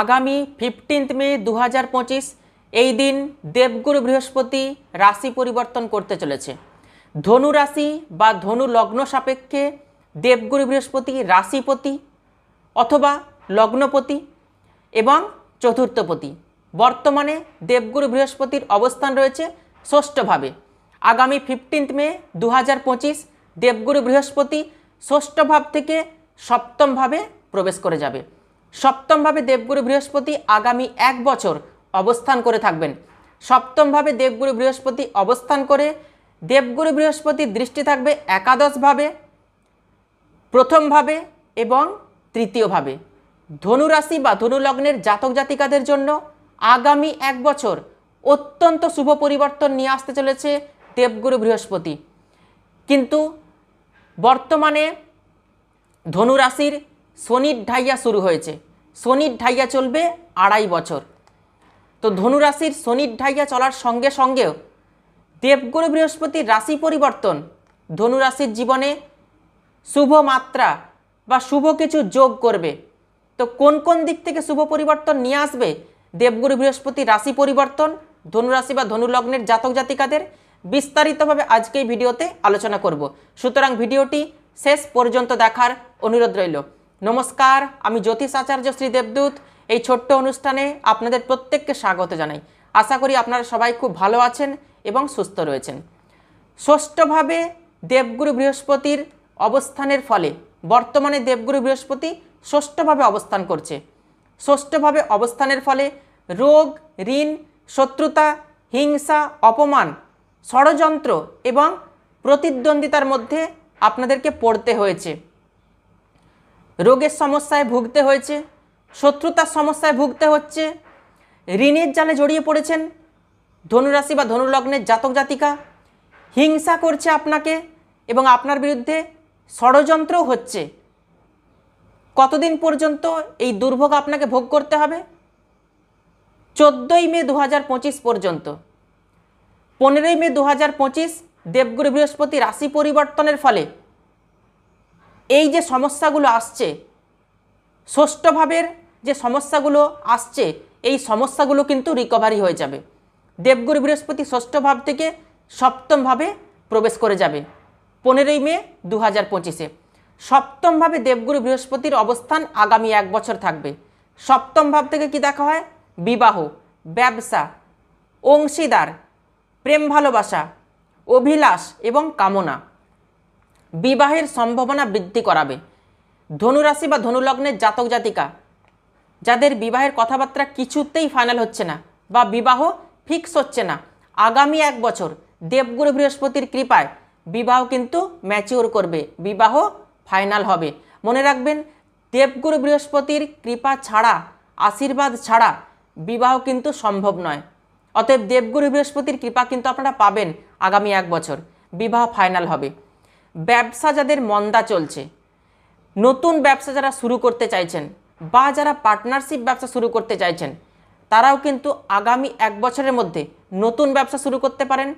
আগামী 15 মে 2025 এই দিন দেবগুরু বৃহস্পতি রাশি পরিবর্তন করতে চলেছে। ধনু রাশি বা ধনু লগ্ন সাপেক্ষে দেবগুরু বৃহস্পতি রাশিপতি অথবা লগ্নপতি এবং চতুর্থপতি। বর্তমানে দেবগুরু বৃহস্পতির অবস্থান রয়েছে ষষ্ঠভাবে। আগামী 15 মে 2025 দেবগুরু বৃহস্পতি ষষ্ঠ ভাব থেকে সপ্তম ভাবে প্রবেশ করে যাবে। সপ্তম ভাবে দেবগুরু বৃহস্পতি আগামী 1 বছর অবস্থান করে থাকবেন। সপ্তম ভাবে দেবগুরু বৃহস্পতি অবস্থান করে দেবগুরু বৃহস্পতির দৃষ্টি থাকবে একাদশ ভাবে, প্রথম ভাবে এবং তৃতীয় ভাবে। ধনু রাশি বা ধনু লগ্নের জাতক জাতিকাদের জন্য আগামী 1 বছর অত্যন্ত শুভ পরিবর্তন নিয়ে আসতে চলেছে দেবগুরু বৃহস্পতি। কিন্তু বর্তমানে ধনু রাশির শনির ঢাইয়া শুরু হয়েছে। শনির ঢাইয়া চলবে 2.5 বছর। তো ধনু রাশির শনির ঢাইয়া চলার সঙ্গে সঙ্গেও দেবগুরু বৃহস্পতির রাশি পরিবর্তন ধনু রাশির জীবনে শুভ মাত্রা বা শুভ কিছু যোগ করবে। তো কোন কোন দিক থেকে শুভ পরিবর্তন নিয়ে আসবে দেবগুরু বৃহস্পতির রাশি পরিবর্তন ধনু রাশি বা ধনু লগ্নের জাতক জাতিকাদের, বিস্তারিতভাবে আজকে এই ভিডিওতে আলোচনা করব। সুতরাং ভিডিওটি শেষ পর্যন্ত দেখার অনুরোধ রইল। নমস্কার, আমি জ্যোতিষ আচার্য শ্রী দেবদূত। এই ছোট্ট অনুষ্ঠানে আপনাদের প্রত্যেককে স্বাগত জানাই। আশা করি আপনারা সবাই খুব ভালো আছেন এবং সুস্থ রয়েছেন। ষষ্ঠভাবে দেবগুরু বৃহস্পতির অবস্থানের ফলে বর্তমানে দেবগুরু বৃহস্পতি ষষ্ঠভাবে অবস্থান করছে। ষষ্ঠভাবে অবস্থানের ফলে রোগ, ঋণ, শত্রুতা, হিংসা, অপমান, ষড়যন্ত্র এবং প্রতিদ্বন্দ্বিতার মধ্যে আপনাদেরকে পড়তে হয়েছে। রোগের সমস্যায় ভুগতে হয়েছে, শত্রুতার সমস্যায় ভুগতে হচ্ছে, ঋণের জালে জড়িয়ে পড়েছেন ধনুরাশি বা ধনুলগ্নের জাতক জাতিকা। হিংসা করছে আপনাকে এবং আপনার বিরুদ্ধে ষড়যন্ত্রও হচ্ছে। কতদিন পর্যন্ত এই দুর্ভোগ আপনাকে ভোগ করতে হবে? 14ই মে 2025 পর্যন্ত। 15ই মে 2025 দেবগুরু বৃহস্পতি রাশি পরিবর্তনের ফলে এই যে সমস্যাগুলো আসছে, ষষ্ঠ ভাবের যে সমস্যাগুলো আসছে, এই সমস্যাগুলো কিন্তু রিকভারি হয়ে যাবে। দেবগুরু বৃহস্পতি ষষ্ঠ ভাব থেকে সপ্তম ভাবে প্রবেশ করে যাবে 15ই মে 2025-এ। সপ্তম ভাবে দেবগুরু বৃহস্পতির অবস্থান আগামী 1 বছর থাকবে। সপ্তম ভাব থেকে কি দেখা হয়? বিবাহ, ব্যবসা, অংশীদার, প্রেম ভালোবাসা, অভিলাষ এবং কামনা, বিবাহের সম্ভাবনা বৃদ্ধি করাবে। ধনুরাশি বা ধনুলগ্নের জাতক জাতিকা যাদের বিবাহের কথাবার্তা কিছুতেই ফাইনাল হচ্ছে না বা বিবাহ ফিক্স হচ্ছে না, আগামী 1 বছর দেবগুরু বৃহস্পতির কৃপায় বিবাহ কিন্তু ম্যাচিওর করবে, বিবাহ ফাইনাল হবে। মনে রাখবেন, দেবগুরু বৃহস্পতির কৃপা ছাড়া, আশীর্বাদ ছাড়া বিবাহ কিন্তু সম্ভব নয়। অতএব দেবগুরু বৃহস্পতির কৃপা কিন্তু আপনারা পাবেন। আগামী 1 বছর বিবাহ ফাইনাল হবে। ব্যবসা যাদের মন্দা চলছে, নতুন ব্যবসা যারা শুরু করতে চাইছেন বা যারা পার্টনারশিপ ব্যবসা শুরু করতে চাইছেন, তারাও কিন্তু আগামী 1 বছরের মধ্যে নতুন ব্যবসা শুরু করতে পারেন,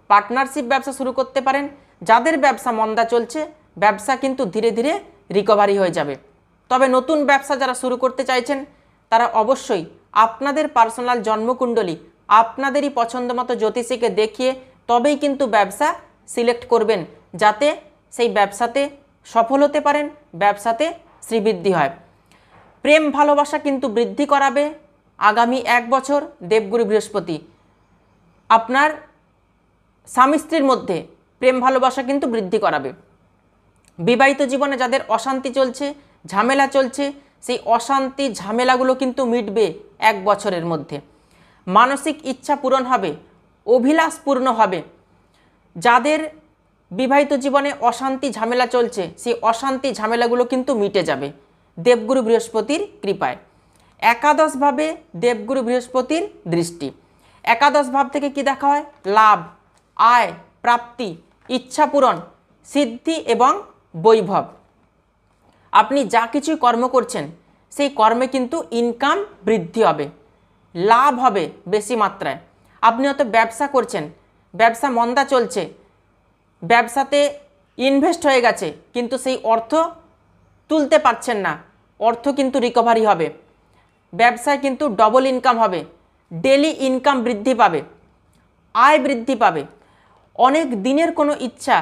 পার্টনারশিপ ব্যবসা শুরু করতে পারেন। যাদের ব্যবসা মন্দা চলছে, ব্যবসা কিন্তু ধীরে ধীরে রিকভারি হয়ে যাবে। তবে নতুন ব্যবসা যারা শুরু করতে চাইছেন, তারা অবশ্যই আপনাদের পার্সোনাল জন্মকুণ্ডলী, আপনাদেরই পছন্দ মতো জ্যোতিষীকে দেখিয়ে তবেই কিন্তু ব্যবসা সিলেক্ট করবেন, যাতে সেই ব্যবসাতে সফল হতে পারেন, ব্যবসাতে শ্রীবৃদ্ধি হয়। প্রেম ভালোবাসা কিন্তু বৃদ্ধি করাবে আগামী 1 বছর দেবগুরু বৃহস্পতি। আপনার স্বামী স্ত্রীর মধ্যে প্রেম ভালোবাসা কিন্তু বৃদ্ধি করাবে। বিবাহিত জীবনে যাদের অশান্তি চলছে, ঝামেলা চলছে, সেই অশান্তি ঝামেলাগুলো কিন্তু মিটবে 1 বছরের মধ্যে। মানসিক ইচ্ছা পূরণ হবে, অভিলাষ পূর্ণ হবে। যাদের বিবাহিত জীবনে অশান্তি ঝামেলা চলছে, সেই অশান্তি ঝামেলাগুলো কিন্তু মিটে যাবে দেবগুরু বৃহস্পতির কৃপায়। একাদশ ভাবে দেবগুরু বৃহস্পতির দৃষ্টি। একাদশ ভাব থেকে কি দেখা হয়? লাভ, আয়, প্রাপ্তি, ইচ্ছা পূরণ, সিদ্ধি এবং বৈভব। আপনি যা কিছুই কর্ম করছেন, সেই কর্মে কিন্তু ইনকাম বৃদ্ধি হবে, লাভ হবে বেশি মাত্রায়। আপনি হয়তো ব্যবসা করছেন, ব্যবসা মন্দা চলছে, ব্যবসাতে ইনভেস্ট হয়ে গেছে, কিন্তু সেই অর্থ তুলতে পারছেন না, অর্থ কিন্তু রিকভারি হবে। ব্যবসায় কিন্তু ডবল ইনকাম হবে, ডেলি ইনকাম বৃদ্ধি পাবে, আয় বৃদ্ধি পাবে। অনেক দিনের কোনো ইচ্ছা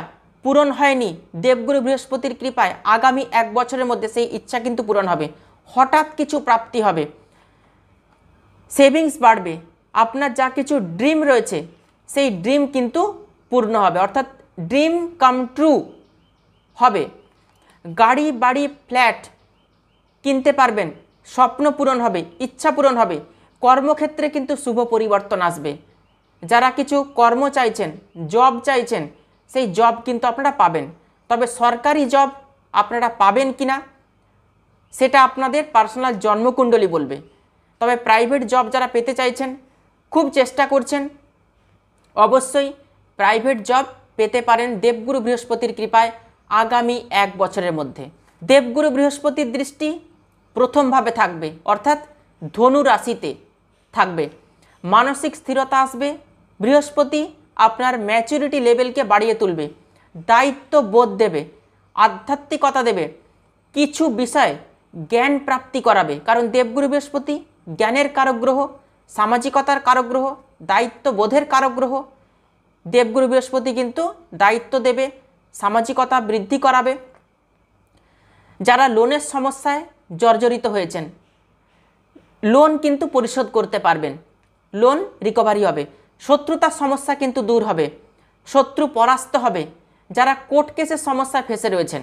পূরণ হয়নি, দেবগুরু বৃহস্পতির কৃপায় আগামী 1 বছরের মধ্যে সেই ইচ্ছা কিন্তু পূরণ হবে। হঠাৎ কিছু প্রাপ্তি হবে, সেভিংস বাড়বে, আপনার যা কিছু ড্রিম রয়েছে সেই ড্রিম কিন্তু পূর্ণ হবে, অর্থাৎ ড্রিম কাম ট্রু হবে। গাড়ি বাড়ি ফ্ল্যাট কিনতে পারবেন, স্বপ্ন পূরণ হবে, ইচ্ছা পূরণ হবে। কর্মক্ষেত্রে কিন্তু শুভ পরিবর্তন আসবে। যারা কিছু কর্ম চাইছেন, জব চাইছেন, সেই জব কিন্তু আপনারা পাবেন। তবে সরকারি জব আপনারা পাবেন কি না সেটা আপনাদের পার্সোনাল জন্মকুণ্ডলী বলবে। তবে প্রাইভেট জব যারা পেতে চাইছেন, খুব চেষ্টা করছেন, অবশ্যই প্রাইভেট জব পেতে পারেন দেবগুরু বৃহস্পতির কৃপায় আগামী 1 বছরের মধ্যে। দেবগুরু বৃহস্পতির দৃষ্টি প্রথমভাবে থাকবে, অর্থাৎ ধনু রাশিতে থাকবে। মানসিক স্থিরতা আসবে। বৃহস্পতি আপনার ম্যাচুরিটি লেভেলকে বাড়িয়ে তুলবে, দায়িত্ব বোধ দেবে, আধ্যাত্মিকতা দেবে, কিছু বিষয় জ্ঞান প্রাপ্তি করাবে। কারণ দেবগুরু বৃহস্পতি জ্ঞানের কারক গ্রহ, সামাজিকতার কারক গ্রহ, দায়িত্ববোধের কারক গ্রহ। দেবগুরু বৃহস্পতি কিন্তু দায়িত্ব দেবে, সামাজিকতা বৃদ্ধি করাবে। যারা লোনের সমস্যায় জর্জরিত হয়েছেন, লোন কিন্তু পরিশোধ করতে পারবেন, লোন রিকভারি হবে। শত্রুতার সমস্যা কিন্তু দূর হবে, শত্রু পরাস্ত হবে। যারা কোর্ট কেসের সমস্যায় ফেসে রয়েছেন,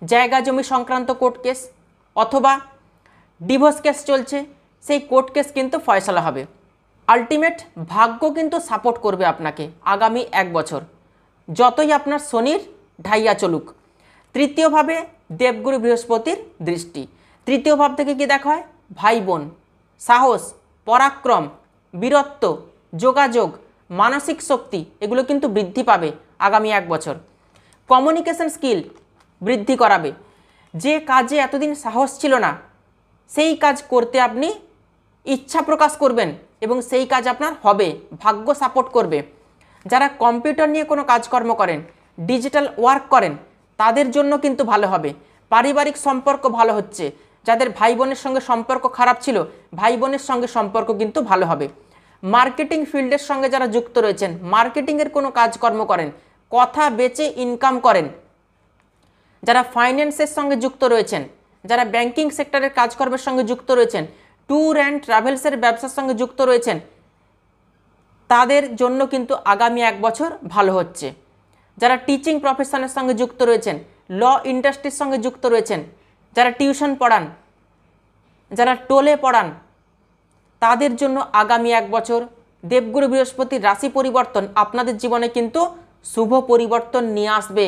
জায়গা জমি সংক্রান্ত কোর্ট কেস অথবা ডিভোর্স কেস চলছে, সেই কোর্ট কেস কিন্তু ফয়সালা হবে। আলটিমেট ভাগ্য কিন্তু সাপোর্ট করবে আপনাকে আগামী 1 বছর, যতই আপনার শনির ঢাইয়া চলুক। তৃতীয়ভাবে দেবগুরু বৃহস্পতির দৃষ্টি। তৃতীয় ভাব থেকে কি দেখা হয়? ভাই বোন, সাহস, পরাক্রম, বীরত্ব, যোগাযোগ, মানসিক শক্তি এগুলো কিন্তু বৃদ্ধি পাবে আগামী 1 বছর। কমিউনিকেশন স্কিল বৃদ্ধি করাবে। যে কাজে এতদিন সাহস ছিল না, সেই কাজ করতে আপনি ইচ্ছা প্রকাশ করবেন এবং সেই কাজ আপনার হবে, ভাগ্য সাপোর্ট করবে। যারা কম্পিউটার নিয়ে কোনো কাজকর্ম করেন, ডিজিটাল ওয়ার্ক করেন, তাদের জন্য কিন্তু ভালো হবে। পারিবারিক সম্পর্ক ভালো হচ্ছে। যাদের ভাই বোনের সঙ্গে সম্পর্ক খারাপ ছিল, ভাই বোনের সঙ্গে সম্পর্ক কিন্তু ভালো হবে। মার্কেটিং ফিল্ডের সঙ্গে যারা যুক্ত রয়েছেন, মার্কেটিংয়ের কোনো কাজকর্ম করেন, কথা বেচে ইনকাম করেন, যারা ফাইন্যান্সের সঙ্গে যুক্ত রয়েছেন, যারা ব্যাংকিং সেক্টরের কাজকর্মের সঙ্গে যুক্ত রয়েছেন, ট্যুর অ্যান্ড ট্রাভেলসের ব্যবসার সঙ্গে যুক্ত রয়েছেন, তাদের জন্য কিন্তু আগামী 1 বছর ভালো হচ্ছে। যারা টিচিং প্রফেশনের সঙ্গে যুক্ত রয়েছেন, ল ইন্ডাস্ট্রির সঙ্গে যুক্ত রয়েছেন, যারা টিউশন পড়ান, যারা টোলে পড়ান, তাদের জন্য আগামী 1 বছর দেবগুরু বৃহস্পতির রাশি পরিবর্তন আপনাদের জীবনে কিন্তু শুভ পরিবর্তন নিয়ে আসবে।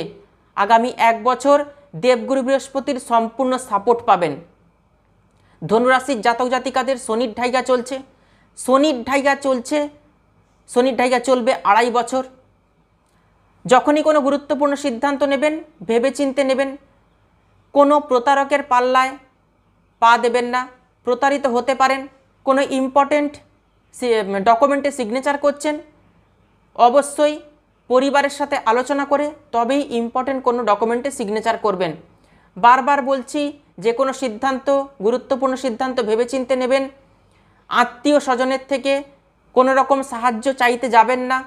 আগামী 1 বছর দেবগুরু বৃহস্পতির সম্পূর্ণ সাপোর্ট পাবেন। ধনুরাশির জাতক জাতিকাদের শনির ঢাইয়া চলছে, শনির ঢাইয়া চলছে, শনির ঢাইয়া চলবে 2.5 বছর। যখনই কোনো গুরুত্বপূর্ণ সিদ্ধান্ত নেবেন, ভেবেচিন্তে নেবেন। কোনো প্রতারকের পাল্লায় পা দেবেন না, প্রতারিত হতে পারেন। কোনো ইম্পর্টেন্ট ডকুমেন্টে সিগনেচার করছেন, অবশ্যই পরিবারের সাথে আলোচনা করে তবেই ইম্পর্টেন্ট কোনো ডকুমেন্টে সিগনেচার করবেন। বারবার বলছি, যে কোনো সিদ্ধান্ত, গুরুত্বপূর্ণ সিদ্ধান্ত ভেবেচিন্তে নেবেন। আত্মীয় স্বজনের থেকে কোনো রকম সাহায্য চাইতে যাবেন না।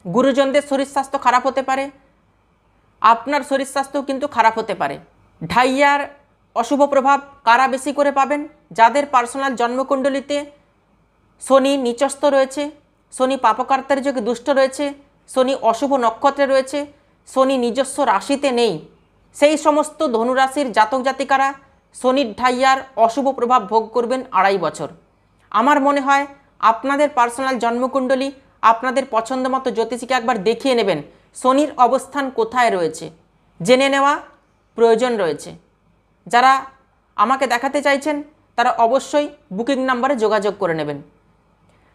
গুরুজনদের শরীর স্বাস্থ্য খারাপ হতে পারে, আপনার শরীর স্বাস্থ্য কিন্তু খারাপ হতে পারে। ঢাইয়ার অশুভ প্রভাব কারা বেশি করে পাবেন? যাদের পার্সোনাল জন্মকুণ্ডলিতে শনি নিচস্থ রয়েছে, শনি পাপকার্তার যোগে দুষ্ট রয়েছে, শনি অশুভ নক্ষত্রে রয়েছে, শনি নিজস্ব রাশিতে নেই, সেই সমস্ত ধনুরাশির জাতক জাতিকারা শনির ঢাইয়ার অশুভ প্রভাব ভোগ করবেন 2.5 বছর। আমার মনে হয় আপনাদের পার্সোনাল জন্মকুণ্ডলী আপনাদের পছন্দ মতো জ্যোতিষীকে একবার দেখিয়ে নেবেন শনির অবস্থান কোথায় রয়েছে, জেনে নেওয়া প্রয়োজন রয়েছে। যারা আমাকে দেখাতে চাইছেন তারা অবশ্যই বুকিং নাম্বারে যোগাযোগ করে নেবেন।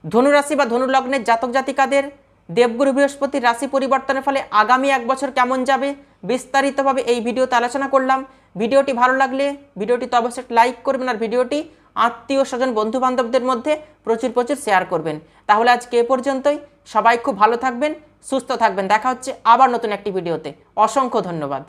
ধনুরাশি বা ধনুলগ্নের জাতক জাতিকাদের দেবগুরু বৃহস্পতির রাশি পরিবর্তনের ফলে আগামী 1 বছর কেমন যাবে বিস্তারিতভাবে এই ভিডিওতে আলোচনা করলাম। ভিডিওটি ভালো লাগলে ভিডিওটিতে অবশ্যই লাইক করবেন আর ভিডিওটি আত্মীয় স্বজন বন্ধু বান্ধবদের মধ্যে প্রচুর শেয়ার করবেন। তাহলে আজকে এ পর্যন্তই। সবাই খুব ভালো থাকবেন, সুস্থ থাকবেন। দেখা হচ্ছে আবার নতুন একটি ভিডিওতে। অসংখ্য ধন্যবাদ।